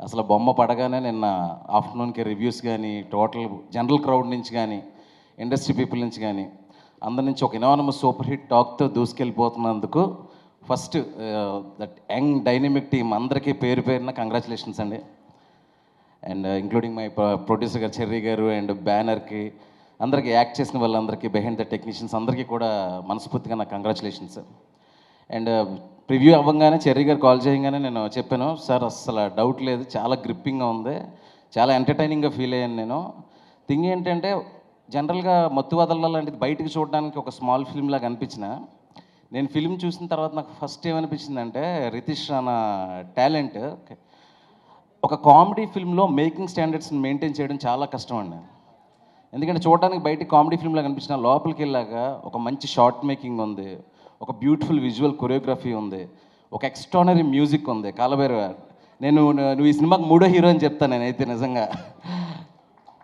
అసలు బొమ్మ పడగానే నిన్న ఆఫ్టర్నూన్కి రివ్యూస్ కానీ టోటల్ జనరల్ క్రౌడ్ నుంచి కానీ ఇండస్ట్రీ పీపుల్ నుంచి కానీ అందరి నుంచి ఒక ఇనానమస్ సూపర్ హిట్ టాక్తో దూసుకెళ్ళిపోతున్నందుకు first that young dynamic team అందరికీ పేరు పేరున కంగ్రాచులేషన్స్ అండి. అండ్ ఇంక్లూడింగ్ మై ప్రొడ్యూసర్ గారు చెర్రీ గారు అండ్ బ్యానర్కి అందరికీ యాక్ట్ చేసిన వాళ్ళందరికీ బిహైండ్ ద టెక్నీషియన్స్ అందరికీ కూడా మనస్ఫూర్తిగా నాకు కంగ్రాచులేషన్స్. అండ్ ప్రివ్యూ అవ్వగానే చెర్రీ గారు కాల్ చేయగానే నేను చెప్పాను, సార్ అసలు డౌట్ లేదు, చాలా గ్రిప్పింగ్గా ఉంది, చాలా ఎంటర్టైనింగ్గా ఫీల్ అయ్యాను. నేను థింగ్ ఏంటంటే జనరల్గా మత్తు వదల లాంటిది బయటకు చూడడానికి ఒక స్మాల్ ఫిల్మ్ లాగా అనిపించిన, నేను ఫిల్మ్ చూసిన తర్వాత నాకు ఫస్ట్ ఏమనిపించిందంటే రితీష్ రానా టాలెంట్. ఒక కామెడీ ఫిల్మ్లో మేకింగ్ స్టాండర్డ్స్ని మెయింటైన్ చేయడం చాలా కష్టం అండి. ఎందుకంటే చూడడానికి బయటికి కామెడీ ఫిల్మ్లా కనిపించిన లోపలికి వెళ్ళాక ఒక మంచి షార్ట్ మేకింగ్ ఉంది, ఒక బ్యూటిఫుల్ విజువల్ కొరియోగ్రఫీ ఉంది, ఒక ఎక్స్ట్రానరీ మ్యూజిక్ ఉంది. కాలభైరవ నువ్వు ఈ సినిమాకి మూడో హీరో అని చెప్తాను నేనైతే నిజంగా.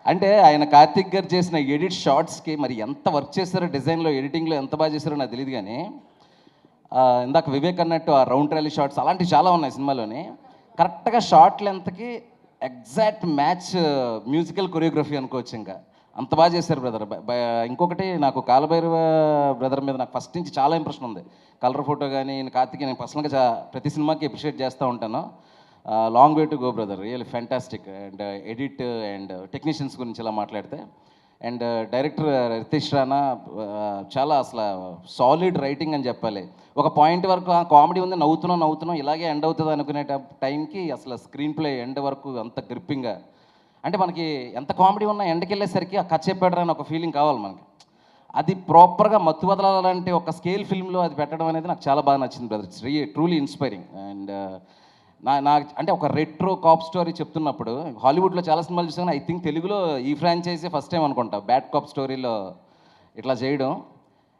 అంటే ఆయన కార్తిక్ గారు చేసిన ఎడిట్ షార్ట్స్కి మరి ఎంత వర్క్ చేశారో, డిజైన్లో ఎడిటింగ్లో ఎంత బాగా చేశారో నాకు తెలియదు. కానీ ఇందాక వివేక్ అన్నట్టు ఆ రౌండ్ ట్రాలీ షార్ట్స్ అలాంటివి చాలా ఉన్నాయి సినిమాలోని. కరెక్ట్గా షార్ట్ లెంత్కి ఎగ్జాక్ట్ మ్యాచ్ మ్యూజికల్ కొరియోగ్రఫీ అనుకోవచ్చు. ఇంకా అంత బాగా చేశారు బ్రదర్. ఇంకొకటి నాకు కాలభైరవ బ్రదర్ మీద నాకు ఫస్ట్ నుంచి చాలా ఇంప్రెషన్ ఉంది. కలర్ ఫోటో కానీ కార్తిక్ నేను పర్సనల్గా ప్రతి సినిమాకి అప్రిషియేట్ చేస్తూ ఉంటాను. Long way to go brother, real fantastic. And edit and technicians గురించి ఇలా మాట్లాడితే, అండ్ డైరెక్టర్ రితీష్ రానా చాలా అసలు సాలిడ్ రైటింగ్ అని చెప్పాలి. ఒక పాయింట్ వరకు కామెడీ ఉంది, నవ్వుతున్నాం ఇలాగే ఎండ్ అవుతుంది అనుకునే టైంకి అసలు స్క్రీన్ ప్లే ఎండ్ వరకు అంత గ్రిప్పింగ్గా, అంటే మనకి ఎంత కామెడీ ఉన్నా ఎండకి వెళ్ళేసరికి ఆ కథ చెప్పాడు అని ఒక ఫీలింగ్ కావాలి మనకి. అది ప్రాపర్గా మత్తు వదలాలంటే ఒక స్కేల్ ఫిల్మ్లో అది పెట్టడం అనేది నాకు చాలా బాగా నచ్చింది brother. It's truly inspiring. And నా అంటే ఒక రెట్రో కాప్ స్టోరీ చెప్తున్నప్పుడు హాలీవుడ్లో చాలా సినిమాలు చూసాను, ఐ థింక్ తెలుగులో ఈ ఫ్రాంచైజీ ఫస్ట్ టైం అనుకుంటా బ్యాడ్ కాప్ స్టోరీలో ఇట్లా చేయడం.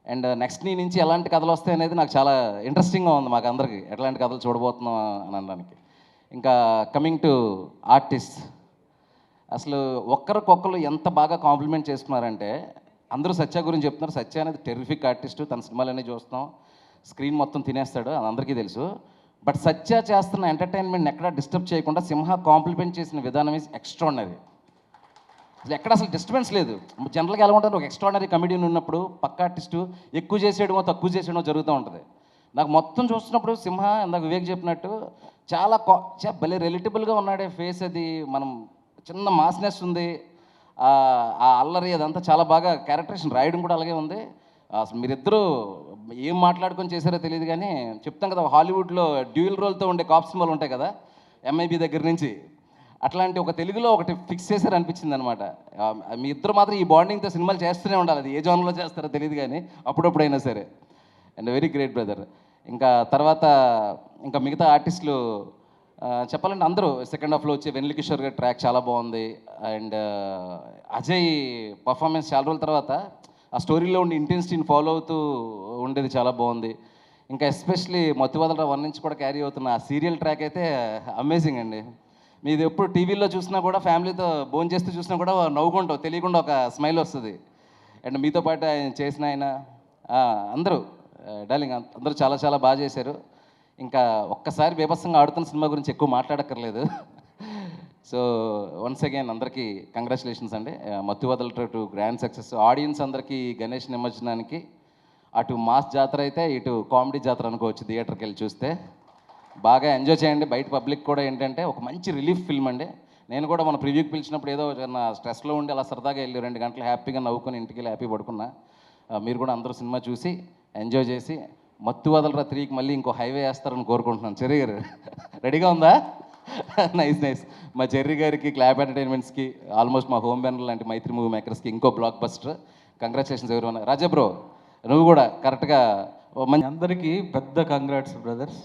అండ్ నెక్స్ట్ నీ నుంచి ఎలాంటి కథలు వస్తాయి అనేది నాకు చాలా ఇంట్రెస్టింగ్గా ఉంది. మాకు అందరికీ ఎట్లాంటి కథలు చూడబోతున్నాం అని అనడానికి. ఇంకా కమింగ్ టు ఆర్టిస్ట్, అసలు ఒక్కరికొక్కరు ఎంత బాగా కాంప్లిమెంట్ చేసుకున్నారంటే అందరూ సత్య గురించి చెప్తున్నారు. సత్య అనేది టెర్రిఫిక్ ఆర్టిస్టు, తన సినిమాలన్నీ చూస్తాం, స్క్రీన్ మొత్తం తినేస్తాడు, అది అందరికీ తెలుసు. బట్ సత్య చేస్తున్న ఎంటర్టైన్మెంట్ని ఎక్కడా డిస్టర్బ్ చేయకుండా సింహ కాంప్లిమెంట్ చేసిన విధానం ఈజ్ ఎక్స్ట్రాడినరీ. అసలు ఎక్కడ అసలు డిస్టర్బెన్స్ లేదు. జనరల్గా ఎలా ఉంటుంది, ఒక ఎక్స్ట్రాడినరీ కమెడియన్ ఉన్నప్పుడు పక్క ఆర్టిస్టు ఎక్కువ చేసేయడమో తక్కువ చేసేయడమో జరుగుతూ ఉంటుంది. నాకు మొత్తం చూస్తున్నప్పుడు సింహ ఇందాక వివేక్ చెప్పినట్టు చాలా భలే రిలేటబుల్గా ఉన్నాడే ఫేస్. అది మనం చిన్న మాస్నెస్ ఉంది, ఆ అల్లరి అదంతా చాలా బాగా క్యారెక్టరేషన్ రాయడం కూడా అలాగే ఉంది. అసలు మీరిద్దరూ ఏం మాట్లాడుకొని చేశారో తెలియదు. కానీ చెప్తాం కదా, హాలీవుడ్లో డ్యూయల్ రోల్తో ఉండే కాప్ సినిమాలు ఉంటాయి కదా, ఎంఐబి దగ్గర నుంచి, అట్లాంటి ఒక తెలుగులో ఒకటి ఫిక్స్ చేశారు అనిపించింది అనమాట. మీ ఇద్దరు మాత్రం ఈ బాండింగ్తో సినిమాలు చేస్తూనే ఉండాలి. అది ఏ జోన్లో చేస్తారో తెలియదు కానీ అప్పుడప్పుడైనా సరే. And very great brother. ఇంకా తర్వాత ఇంకా మిగతా ఆర్టిస్టులు చెప్పాలంటే అందరూ సెకండ్ హాఫ్లో వచ్చే వెన్నెల కిషోర్ గారి ట్రాక్ చాలా బాగుంది. అండ్ అజయ్ పర్ఫార్మెన్స్ చాలా రోజుల తర్వాత ఆ స్టోరీలో ఉండి ఇంటెన్సిటీని ఫాలో అవుతూ ఉండేది చాలా బాగుంది. ఇంకా ఎస్పెషలీ మత్తు వదలరా 1 నుంచి కూడా క్యారీ అవుతున్న ఆ సీరియల్ ట్రాక్ అయితే అమేజింగ్ అండి. మీది ఎప్పుడు టీవీలో చూసినా కూడా ఫ్యామిలీతో భోజనం చేస్తూ చూసినా కూడా నవ్వుకుంటావు, తెలియకుండా ఒక స్మైల్ వస్తుంది. అండ్ మీతో పాటు ఆయన చేసిన ఆయన అందరూ డార్లింగ్ అందరూ చాలా చాలా బాగా చేశారు. ఇంకా ఒక్కసారి బీభత్సంగా ఆడుతున్న సినిమా గురించి ఎక్కువ మాట్లాడక్కర్లేదు. సో వన్స్ అగైన్ అందరికీ కంగ్రాచులేషన్స్ అండి. మత్తు వదలట టు గ్రాండ్ సక్సెస్. ఆడియన్స్ అందరికీ గణేష్ నిమజ్జనానికి అటు మాస్ జాతర అయితే ఇటు కామెడీ జాతర అనుకోవచ్చు. థియేటర్కి వెళ్ళి చూస్తే బాగా ఎంజాయ్ చేయండి. బయట పబ్లిక్ కూడా ఏంటంటే ఒక మంచి రిలీఫ్ ఫిల్మ్ అండి. నేను కూడా మన ప్రివ్యూకి పిలిచినప్పుడు ఏదో నా స్ట్రెస్లో ఉండి అలా సరదాగా వెళ్ళి 2 గంటలు హ్యాపీగా నవ్వుకొని ఇంటికి వెళ్ళి హ్యాపీ పడుకున్నా. మీరు కూడా అందరూ సినిమా చూసి ఎంజాయ్ చేసి మత్తు వదలరా 3కి మళ్ళీ ఇంకో హైవే వేస్తారని కోరుకుంటున్నాను. చెర్రీ గారు రెడీగా ఉందా? నైస్. మా చెర్రీ గారికి, క్లాప్ ఎంటర్టైన్మెంట్స్కి, ఆల్మోస్ట్ మా హోమ్ బ్యానర్ లాంటి మైత్రి మూవీ మేకర్స్కి ఇంకో బ్లాక్ బస్టర్. కంగ్రాచులేషన్స్ ఎవరు. రాజా బ్రో నువ్వు కూడా కరెక్ట్గా అందరికీ పెద్ద కంగ్రాట్స్ బ్రదర్స్.